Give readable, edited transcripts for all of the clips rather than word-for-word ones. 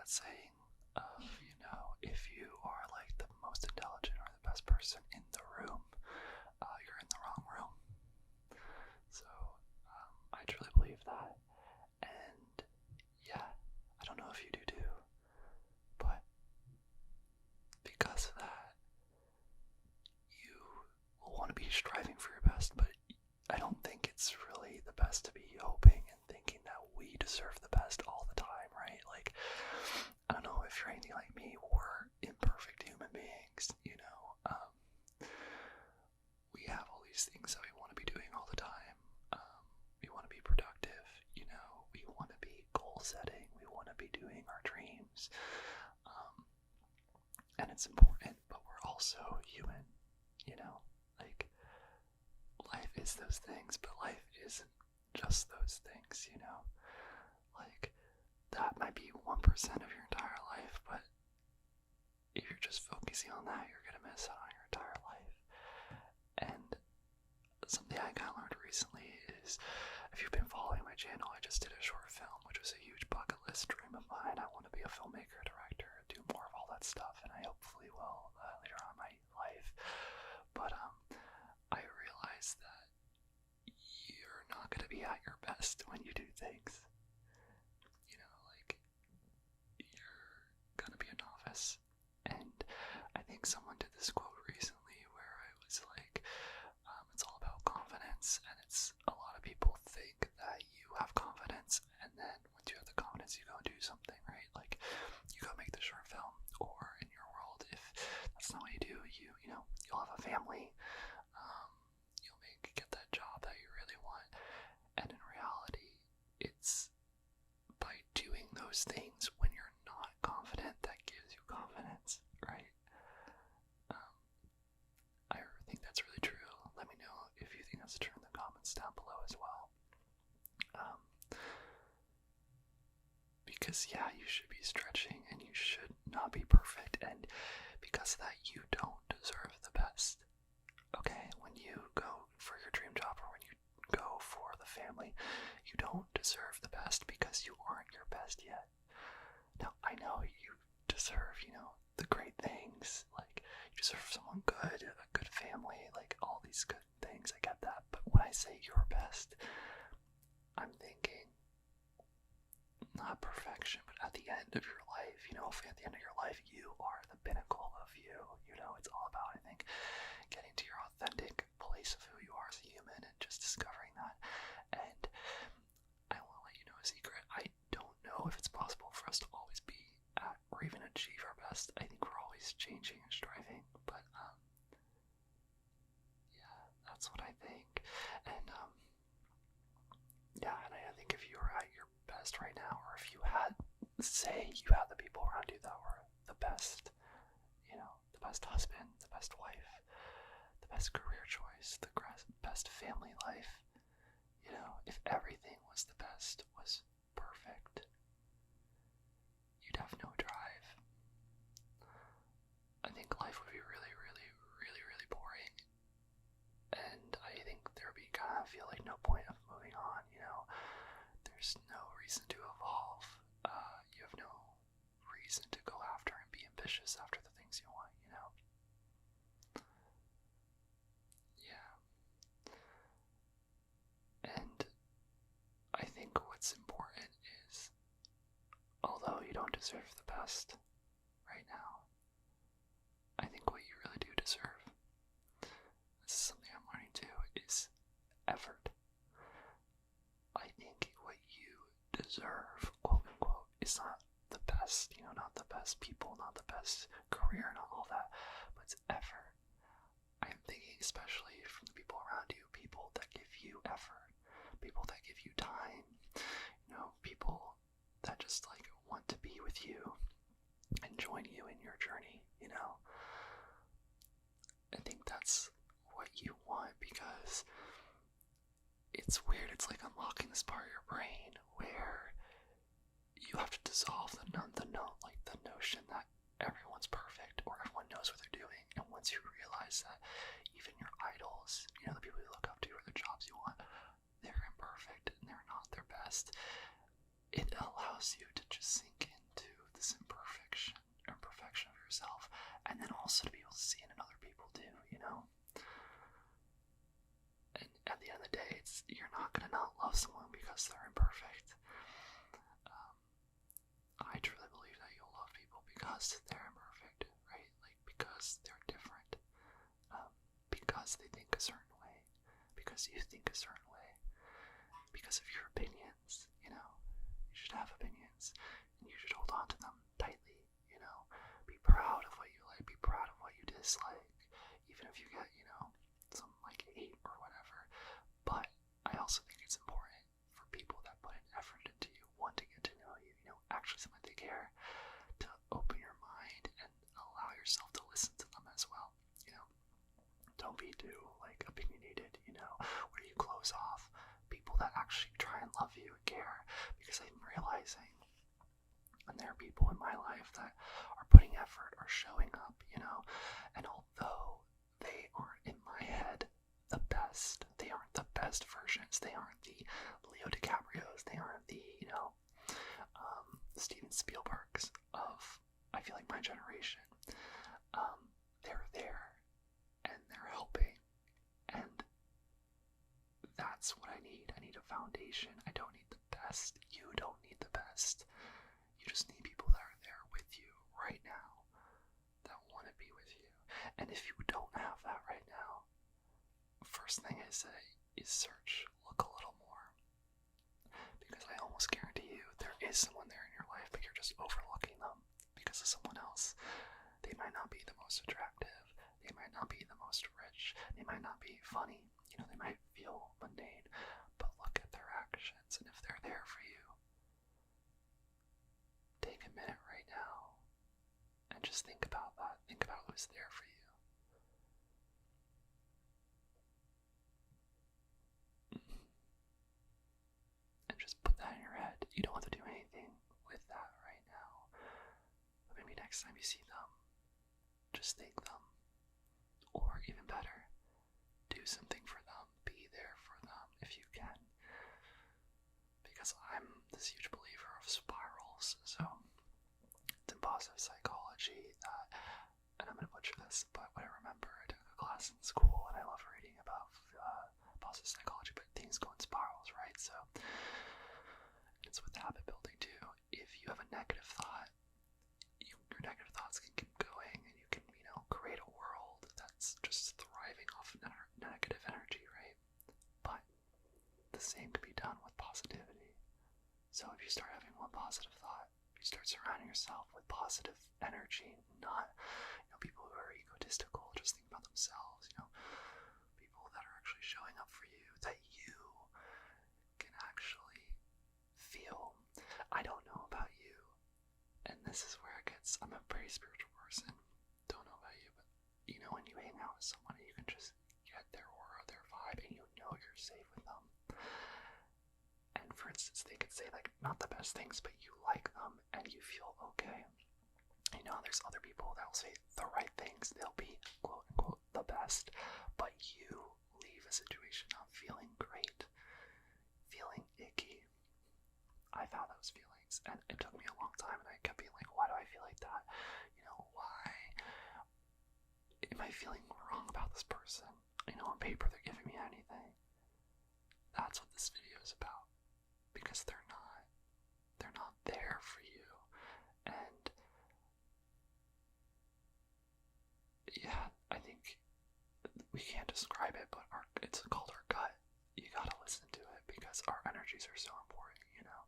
saying of, if you are like the most intelligent or the best person in the room, you're in the wrong room. So I truly believe that, and yeah, I don't know if you do too, but because of that, you will want to be striving for your best, but I don't think it's really the best to be hoping and thinking that we deserve the best all the time, right? Like, I don't know if you're anything like me, we're imperfect human beings, we have all these things that we want to be doing all the time. We want to be productive, we want to be goal setting, we want to be doing our dreams, and it's important, but we're also human, like, life is those things, but life isn't just those things, like, that might be 1% of your entire life, but if you're just focusing on that, you're gonna miss out on your entire life. And something I kind of learned recently is, if you've been following my channel, I just did a short film, which was a huge bucket list dream of mine. I want to be a filmmaker, director, do more of all that stuff, and I hopefully will later on in my life. But I realized that you're not going to be at your best when you do things. Like, you're going to be a novice. And I think someone did this quote recently where I was like, it's all about confidence, and it's a lot of people think that you have confidence, and then once you have the confidence, you go and do something, right? Like, you go make the short film, or in your world, if that's not what you do, you'll have a family, you'll get that job that you really want, and in reality, it's by doing those things when you're not confident that gives you confidence, right? I think that's really true. Let me know if you think that's true in the comments down below as well. Because yeah, you should be stretching and you should not be perfect, and because of that, you don't deserve the best. Okay, when you go for your dream job or when you go for the family, you don't deserve the best because you aren't your best yet. Now, I know you deserve, the great things, like, you deserve someone good, a good family, like, all these good things, I get that, but when I say your best, I'm thinking not perfection, but at the end of your life, if at the end of your life you are the pinnacle of you, it's all about, I think, getting to your authentic place of who you are as a human and just discovering that. And I want to let you know a secret. I don't know if it's possible for us to always be at or even achieve our best. I think we're always changing and striving, but yeah, that's what I think. And yeah, and I think if you were at your best right now, or if you had, say you had the people around you that were the best, the best husband, the best wife, the best career choice, the best family life, if everything was the best, was perfect, you'd have no drive. I think life would be really, really, really, really boring, and I think there'd be feel like no point of moving on, there's no reason to evolve, you have no reason to go after and be ambitious after the things you want, Yeah. And I think what's important is, although you don't deserve the best right now, I think what you really do deserve, this is something I'm learning too, is effort. I think what you deserve, quote unquote, is not the best, not the best people, not the best career, not all that, but it's effort. I'm thinking especially from the people around you, people that give you effort, people that give you time, people that just want to be with you and join you in your journey, I think that's what you want, because it's weird, it's like unlocking this part of your brain where you have to dissolve the notion that everyone's perfect or everyone knows what they're doing, and once you realize that even your idols, the people you look up to or the jobs you want, they're imperfect and they're not their best, it allows you to just sink into the simplicity also to be able to see it in other people too, you know? And at the end of the day, you're not going to not love someone because they're imperfect. I truly believe that you'll love people because they're imperfect, right? Like, because they're different. Because they think a certain way. Because you think a certain way. Because of your opinions, you know? You should have opinions. And you should hold on to them tightly, you know? Be proud of what you like. Be proud of what you dislike. Even if you get, you know, some, like, hate or whatever. But I also think it's important for people that put an effort into you, want to get to know you, you know, actually someone they care, to open your mind and allow yourself to listen to them as well, you know. Don't be too, like, opinionated, you know, where you close off people that actually try and love you and care, because I'm realizing, and there are people in my life that are putting effort or showing up, you know, and although they aren't in my head the best, they aren't the best versions, they aren't the Leo DiCaprios, they aren't the, you know, Steven Spielbergs of, I feel like, my generation. They're there and they're helping, and that's what I need. I need a foundation. I don't need the best. You don't need the best. You just need people that are there with you right now, that want to be with you. And if you don't have that right now, first thing I say is search, look a little more, because I almost guarantee you there is someone there in your life, but you're just overlooking them because of someone else. They might not be the most attractive, they might not be the most rich, they might not be funny, you know, they might feel mundane, but look at their actions, and if they're there for you, take a minute right now and just think about that. Think about who's there for you. Just put that in your head. You don't have to do anything with that right now. But maybe next time you see them, just thank them. Or even better, do something for them. Be there for them if you can. Because I'm this huge believer of spirals. So it's in positive psychology that, and I'm going to butcher this, but what I remember, I took a class in school and I love reading about positive psychology, but things go in spirals, right? So it's with habit building too. If you have a negative thought, your negative thoughts can keep going, and you can, you know, create a world that's just thriving off negative energy, right? But the same can be done with positivity. So if you start having one positive thought, if you start surrounding yourself with positive energy, not, you know, people who are egotistical, just think about themselves, you know, people that are actually showing up for you, that you can actually feel. I don't know about you, and this is where it gets, I'm a very spiritual person, don't know about you, but you know, when you hang out with someone, you can just get their aura, their vibe, and you know you're safe with them. And for instance, they could say, like, not the best things, but you like them and you feel okay. You know, there's other people that will say the right things, they'll be quote unquote the best, but you leave a situation not feeling great, feeling icky. I've had those feelings, and it took me a long time, and I kept being like, why do I feel like that? You know, why am I feeling wrong about this person? You know, on paper they're giving me anything. That's what this video is about, because they're not there for you. And yeah, I think we can't describe it, but it's called our gut. You gotta listen to it, because our energies are so important, you know.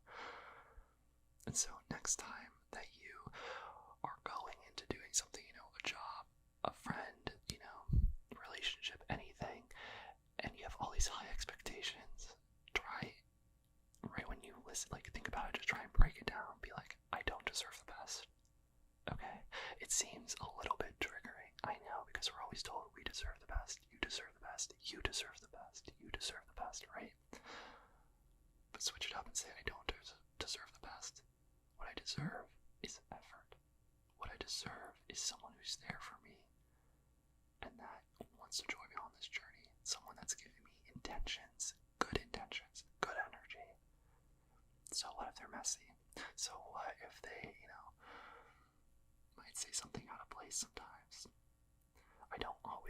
And so next time that you are going into doing something, you know, a job, a friend, you know, relationship, anything, and you have all these high expectations, try, right when you listen, like, think about it, just try and break it down. Be like, I don't deserve the best. Okay? It seems a little bit triggering, I know, because we're always told we deserve the best, you deserve the best, you deserve the best, you deserve the best, right? But switch it up and say, I don't deserve the best. What I deserve is effort. What I deserve is someone who's there for me, and that wants to join me on this journey. Someone that's giving me intentions, good energy. So what if they're messy? So what if they, you know, might say something out of place sometimes?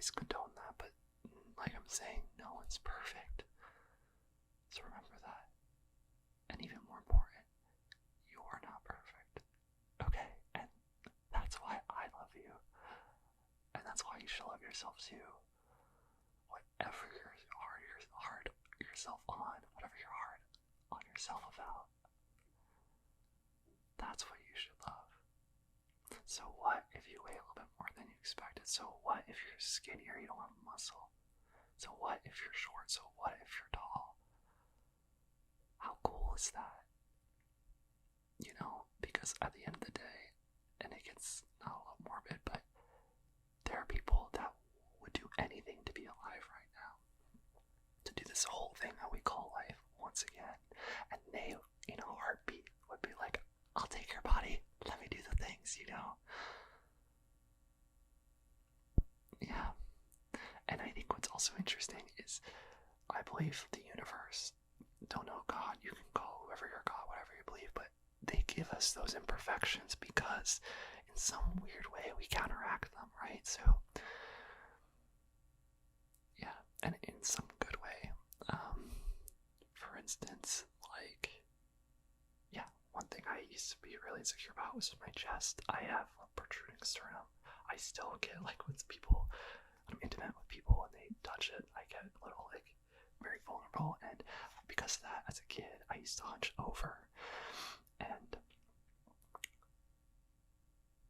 always condone that, but like I'm saying, no one's perfect. So remember that. And even more important, you're not perfect. Okay? And that's why I love you. And that's why you should love yourself too. Whatever you're hard yourself on, whatever you're hard on yourself about, that's what you should love. So what if you weigh a little bit more than you expected? So what if you're skinny or you don't have muscle? So what if you're short? So what if you're tall? How cool is that? You know, because at the end of the day, and it gets not a little morbid, but there are people that would do anything to be alive right now. To do this whole thing that we call life once again. And they, in a heartbeat, would be like, I'll take your body, let me do the things, you know? Yeah. And I think what's also interesting is, I believe the universe, don't know God, you can call whoever your God, whatever you believe, but they give us those imperfections because in some weird way we counteract them, right? So, yeah, and in some good way. For instance, like, yeah, one thing I used to be really insecure about was my chest. I have a protruding sternum. I still get, like, when people, when I'm intimate with people and they touch it, I get a little, like, very vulnerable. And because of that, as a kid, I used to hunch over. And,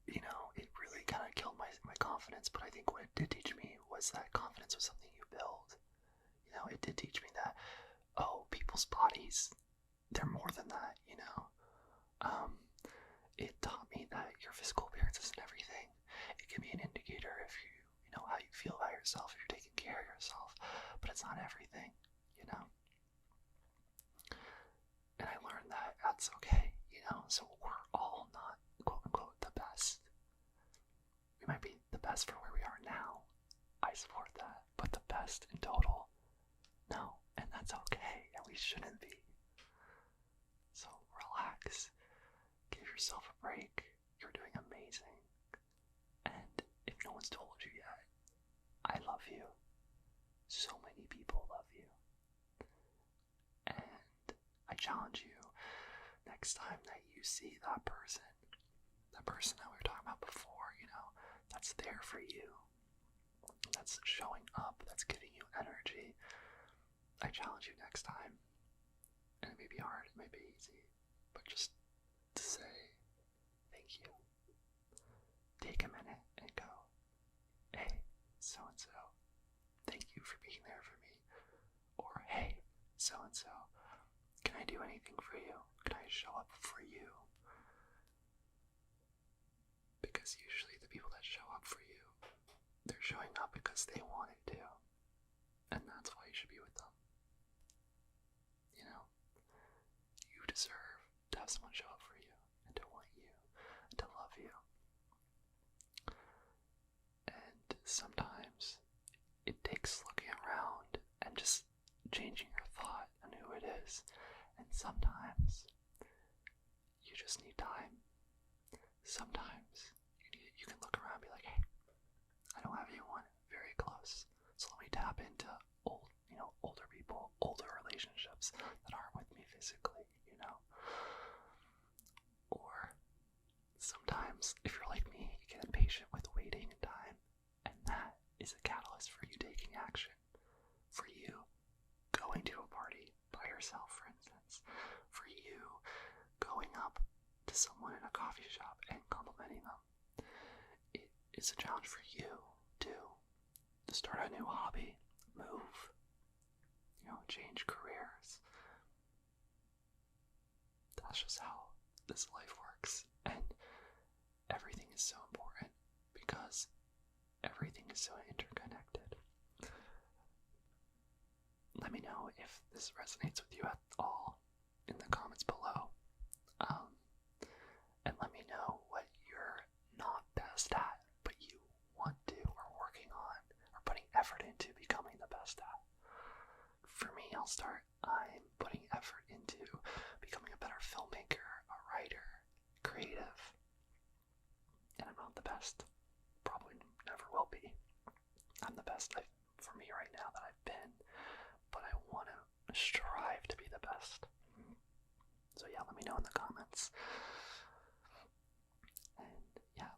you know, it really kind of killed my confidence. But I think what it did teach me was that confidence was something you build. You know, it did teach me that, oh, people's bodies, they're more than that, you know. It taught me that your physical appearance isn't everything. It can be an indicator if you know how you feel about yourself, if you're taking care of yourself, but it's not everything, you know. And I learned that that's okay, you know. So we're all not, quote unquote, the best. We might be the best for where we are now. I support that, but the best in total, no, and that's okay, and we shouldn't be. So relax, give yourself a break, you're doing amazing, and if no one's told you yet, I love you. So many people love you, and I challenge you, next time that you see that person that we were talking about before, you know, that's there for you, that's showing up, that's giving you energy, I challenge you next time, and it may be hard, it may be easy, but just to say thank you. Take a minute and go, hey, so-and-so, thank you for being there for me. Or, hey, so-and-so, can I do anything for you? Can I show up for you? Because usually the people that show up for you, they're showing up because they wanted to. And that's why you should be with them. You know, you deserve to have someone show up for you and to want you and to love you. And sometimes it takes looking around and just changing your thought on who it is. And sometimes you just need time. Sometimes you can look around and be like, hey, I don't have anyone very close, so let me tap into older people, older relationships that aren't with me physically, you know. Or sometimes, if you're like me, you get impatient with waiting and time, and that is a catalyst for you taking action, for you going to a party by yourself, for instance, for you going up to someone in a coffee shop and complimenting them. It is a challenge for you too, to start a new hobby, move, you know, change careers. That's just how this life works, and everything is so important because everything is so interconnected. Let me know if this resonates with you at all in the comments below. And let me know what you're not best at, but you want to, or working on, or putting effort into becoming the best at. For me, I'm putting effort into becoming a better filmmaker, a writer, creative. And I'm not the best. Probably never will be. I'm the best for me right now that I've been, but I want to strive to be the best. So yeah, let me know in the comments. And yeah,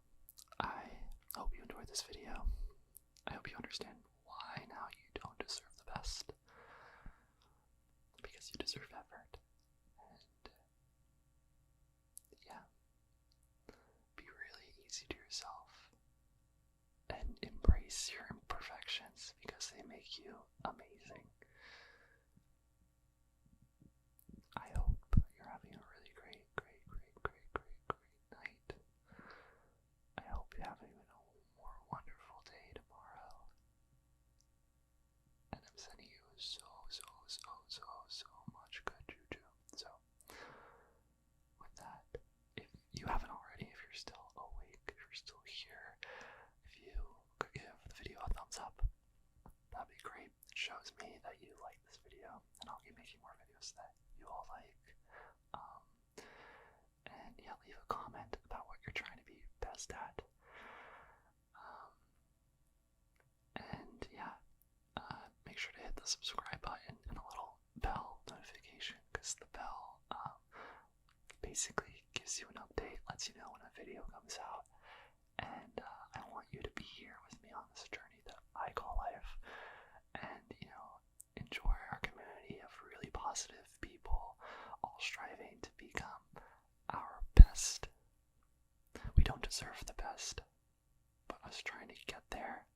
I hope you enjoyed this video. I hope you understand why now you don't deserve the best. Because you deserve effort. And yeah, be really easy to yourself. And embrace your imperfections because they make you amazing. I hope you're having a really great night. I hope you're having a more wonderful day tomorrow. And I'm sending you so much good juju. So, with that, if you haven't already, if you're still awake, if you're still here, if you could give the video a thumbs up, that'd be great. It shows me that you like this video, and I'll keep making more videos that you all like. And yeah, leave a comment about what you're trying to be best at. And yeah, make sure to hit the subscribe button and a little bell notification, because the bell basically gives you an update, lets you know when a video comes out. And I want you to be here with me on this journey that I call life, and enjoy our community of really positive people, all striving to become our best. We don't deserve the best, but us trying to get there,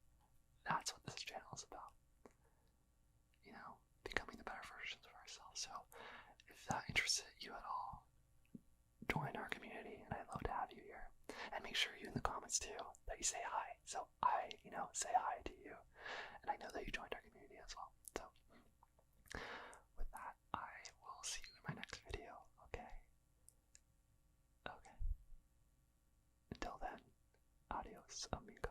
that's what this channel is about. Becoming the better versions of ourselves. So if that interested you at all, join our community, and I'd love to have you here. And make sure you in the comments too that you say hi, so I say hi to you, and I know that you joined our community as well. So with that, I will see you in my next video. Okay. Until then, adios, amigo.